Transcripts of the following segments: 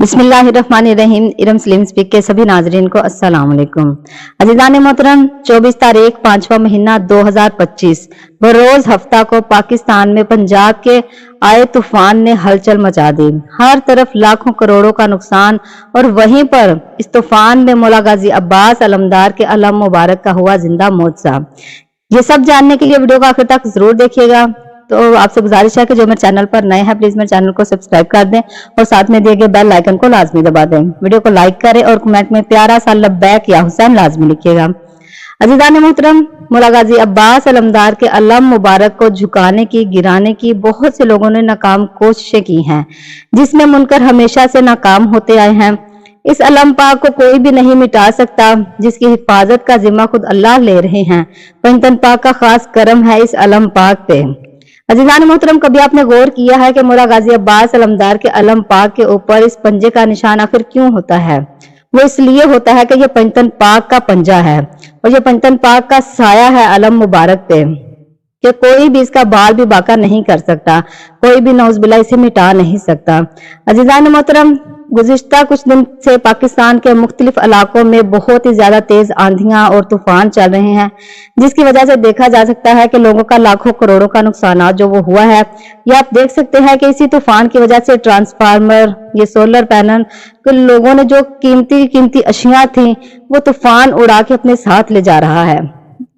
बिस्मिल्लाहिर्रहमानिर्रहीम। इरम सलीम स्पीक के सभी नाजरीन को अस्सलाम वालेकुम। अजीज़ान मोहतरम, 24 तारीख 5वां महीना 2025 बरोज हफ्ता को पाकिस्तान में पंजाब के आए तूफान ने हलचल मचा दी। हर तरफ लाखों करोड़ों का नुकसान और वहीं पर इस तूफान में मौला गाजी अब्बास अलमदार के अलम मुबारक का हुआ जिंदा मोजज़ा। ये सब जानने के लिए वीडियो को आखिर तक जरूर देखिएगा। तो आपसे गुजारिश है कि जो मेरे चैनल पर नए हैं प्लीज मेरे चैनल को सब्सक्राइब कर दें और साथ में दिए गए बेल आइकन को लाजमी दबा दें। वीडियो को लाइक करें और कमेंट में प्यारा सा लब्बैक या हुसैन लाजमी लिखिएगा। अजीज़ान मोहतरम, मौला गाजी अब्बास अलमदार के अलम मुबारक को झुकाने की, गिराने की बहुत से लोगों ने नाकाम कोशिशें की हैं, जिसमें मुनकर हमेशा से नाकाम होते आए हैं। इस अलम पाक को कोई भी नहीं मिटा सकता, जिसकी हिफाजत का जिम्मा खुद अल्लाह ले रहे हैं। पंजतन पाक का खास करम है इस अलम पाक पे। अजीज़ान मोहतरम, कभी आपने गौर किया है कि मौला गाजी अब्बास अलमदार के अलम पाक के ऊपर इस पंजे का निशान आखिर क्यों होता है? वो इसलिए होता है कि ये पंजतन पाक का पंजा है और ये पंजतन पाक का साया है अलम मुबारक पे, कि कोई भी इसका बाल भी बाका नहीं कर सकता, कोई भी नौज़बिल्ला इसे मिटा नहीं सकता। अजीज़ान मोहतरम, गुज़िश्ता कुछ दिन से पाकिस्तान के मुख्तलिफ इलाकों में बहुत ही ज्यादा तेज आंधियां और तूफान चल रहे हैं, जिसकी वजह से देखा जा सकता है कि लोगों का लाखों करोड़ों का नुकसान जो वो हुआ है। ये आप देख सकते हैं कि इसी तूफान की वजह से ट्रांसफार्मर, ये सोलर पैनल, लोगों ने जो कीमती कीमती अशिया थी वो तूफान उड़ा के अपने साथ ले जा रहा है।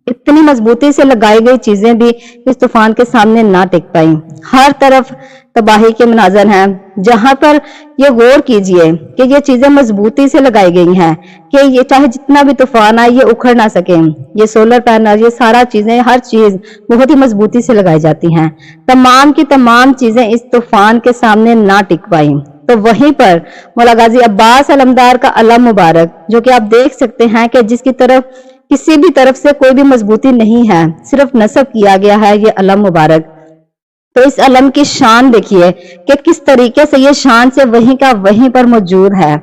इतनी मजबूती से लगाई गई चीजें भी इस तूफान के सामने ना टिक पाई। हर तरफ तबाही के मनाजर हैं, जहां पर ये गौर कीजिए कि ये चीजें मजबूती से लगाई गई हैं कि ये चाहे जितना भी तूफान आए ये उखड़ ना सके। ये सोलर पैनल, ये सारा चीजें, हर चीज बहुत ही मजबूती से लगाई जाती हैं। तमाम की तमाम चीजें इस तूफान के सामने ना टिक पाई। तो वहीं पर मौला गाजी अब्बास अलमदार का अलम मुबारक, जो कि आप देख सकते हैं कि जिसकी तरफ किसी भी तरफ से कोई भी मजबूती नहीं है, सिर्फ नस्ब किया गया है ये अलम मुबारक। तो इस अलम की शान देखिए कि किस तरीके से ये शान से वहीं का वहीं पर मौजूद है।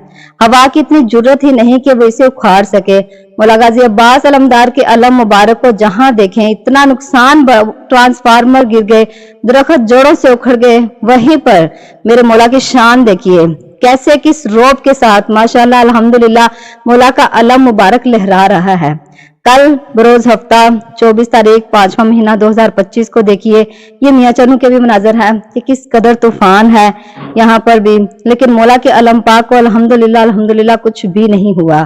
हवा की इतनी जरूरत ही नहीं कि वो इसे उखाड़ सके। मौला गाजी अब्बास अलमदार के अलम मुबारक को जहां देखें इतना नुकसान, ट्रांसफार्मर गिर गए, दरख्त जड़ों से उखड़ गए। वहीं पर मेरे मौला की शान देखिए कैसे किस रौब के साथ माशाअल्लाह अल्हम्दुलिल्लाह मौला का अलम मुबारक लहरा रहा है। कल बरोज हफ्ता 24 तारीख 5वां महीना 2025 को देखिए, ये मियां चनू के भी मनाजर है कि किस कदर तूफान है यहाँ पर भी, लेकिन मौला के अलम पाक को अल्हम्दुलिल्लाह अल्हम्दुलिल्लाह कुछ भी नहीं हुआ।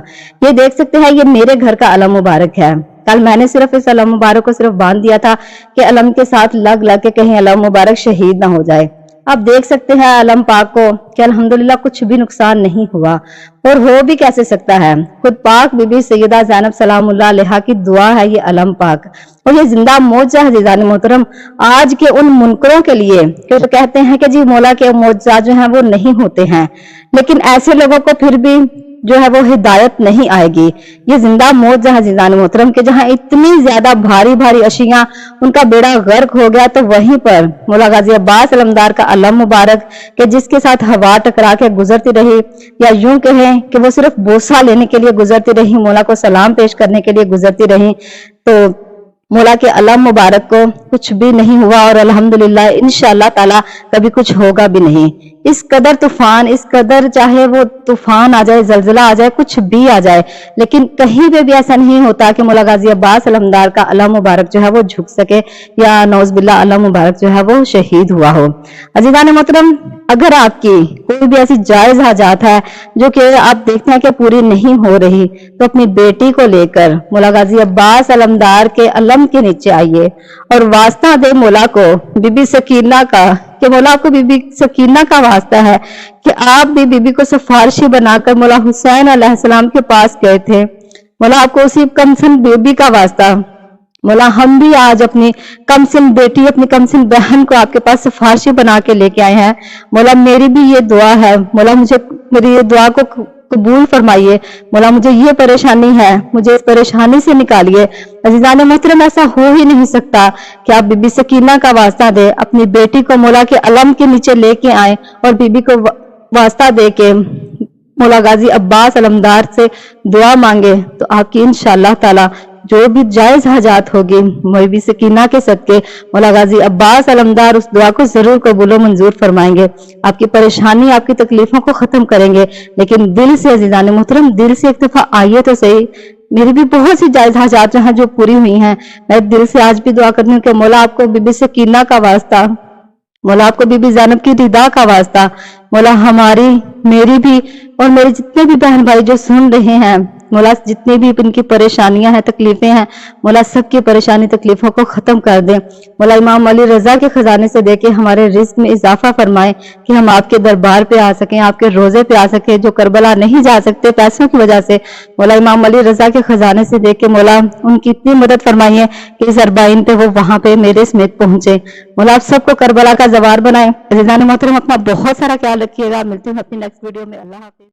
ये देख सकते हैं, ये मेरे घर का अलम मुबारक है। कल मैंने सिर्फ इस अलम मुबारक को सिर्फ बांध दिया था कि अलम के साथ लग लग के कहीं अलम मुबारक शहीद ना हो जाए। आप देख सकते हैं अलम पाक को कि अल्हम्दुलिल्लाह कुछ भी नुकसान नहीं हुआ। और हो भी कैसे सकता है, खुद पाक बीबी सैयदा ज़ैनब सलामुल्लाह अलैहा की दुआ है ये अलम पाक, और ये जिंदा मौजज़ा है। अज़ीज़ान मोहतरम, आज के उन मुनकरों के लिए कि जो कहते हैं कि जी मौला के मौजज़ा जो हैं वो नहीं होते हैं, लेकिन ऐसे लोगों को फिर भी जो है वो हिदायत नहीं आएगी। ये जिंदा मौजज़ा है अज़ीज़ान मोहतरम के जहां इतनी ज्यादा भारी भारी अशियां, उनका बेड़ा गर्क हो गया, तो वहीं पर मौला गाजी अब्बास अलमदार का अलम मुबारक के जिसके साथ हवा टकरा के गुजरती रही, या यूं कहें कि वो सिर्फ बोसा लेने के लिए गुजरती रही, मौला को सलाम पेश करने के लिए गुजरती रही, तो मौला के अलम मुबारक को कुछ भी नहीं हुआ और अल्हम्दुलिल्लाह इंशाअल्लाह ताला कभी कुछ होगा भी नहीं। इस कदर तूफान, इस कदर चाहे वो तूफान आ जाए, जलजला आ जाए, कुछ भी आ जाए, लेकिन कहीं पे भी ऐसा नहीं होता कि मौला गाजी अब्बास अलमदार का अलम मुबारक जो है वो झुक सके या नौज़बिल्लाह अलम मुबारक जो है वो शहीद हुआ हो। अज़ीज़ान मोहतरम, अगर आपकी कोई भी ऐसी जायज हाजात है जो कि आप देखते हैं कि पूरी नहीं हो रही, तो अपनी बेटी को लेकर मौला गाजी अब्बास अलमदार के अलम के नीचे आइए और वास्ता दे मौला को, बीबी सकीना का, कि मौला आपको बीबी सकीना का वास्ता है कि आप भी बीबी को सिफारिशी बनाकर मौला हुसैन अलैहिस्सलाम के पास गए थे। मौला आपको उसी कमसिन बेबी का वास्ता, मौला हम भी आज अपनी कमसिन बेटी, अपनी कमसिन बहन को आपके पास सिफारिशी बना के लेके आए हैं। मौला मेरी भी ये दुआ है, मौला मुझे मेरी ये दुआ को कबूल फरमाइए। मौला मुझे ये परेशानी है, मुझे इस परेशानी से निकालिए। अज़ीज़ान मोहतरम, ऐसा हो ही नहीं सकता कि आप बीबी सकीना का वास्ता दे, अपनी बेटी को मौला के अलम के नीचे लेके आए और बीबी को वास्ता दे के मौला गाजी अब्बास अलमदार से दुआ मांगे, तो आपकी इंशाअल्लाह ताला जो भी जायज हाजात होगी मौलवी सकीना के सदके मौला गाजी अब्बास अलमदार उस दुआ को जरूर कबूल मंजूर फरमाएंगे, आपकी परेशानी आपकी तकलीफों को खत्म करेंगे। लेकिन दिल से अजीजान मोहतरम, दिल से एक दफा आइए तो सही। मेरी भी बहुत सी जायज हाजात हैं जो पूरी हुई हैं। मैं दिल से आज भी दुआ करती हूँ कि मौला आपको बीबी सकीना का वास्ता, मौला आपको बीबी ज़ैनब की रिदा का वास्ता, मौला हमारी, मेरी भी और मेरे जितने भी बहन भाई जो सुन रहे हैं, मौला जितनी भी इनकी परेशानियां हैं, तकलीफें हैं, मौला सबकी परेशानी तकलीफों को खत्म कर दे। मौला इमाम अली रजा के खजाने से देके हमारे रिस्क में इजाफा फरमाए कि हम आपके दरबार पे आ सकें, आपके रोजे पे आ सके। जो करबला नहीं जा सकते पैसों की वजह से, मौला इमाम अली रजा के खजाने से देके मौला उनकी इतनी मदद फरमाइए कि इस अरबाइन पे वो वहां पे मेरे समेत पहुंचे। मौला आप सबको करबला का जवार बनाए। अज़ीज़ान मोहतरम, अपना बहुत सारा ख्याल रखिएगा। मिलती हूँ अपनी नेक्स्ट वीडियो में। अल्लाह हाफिज।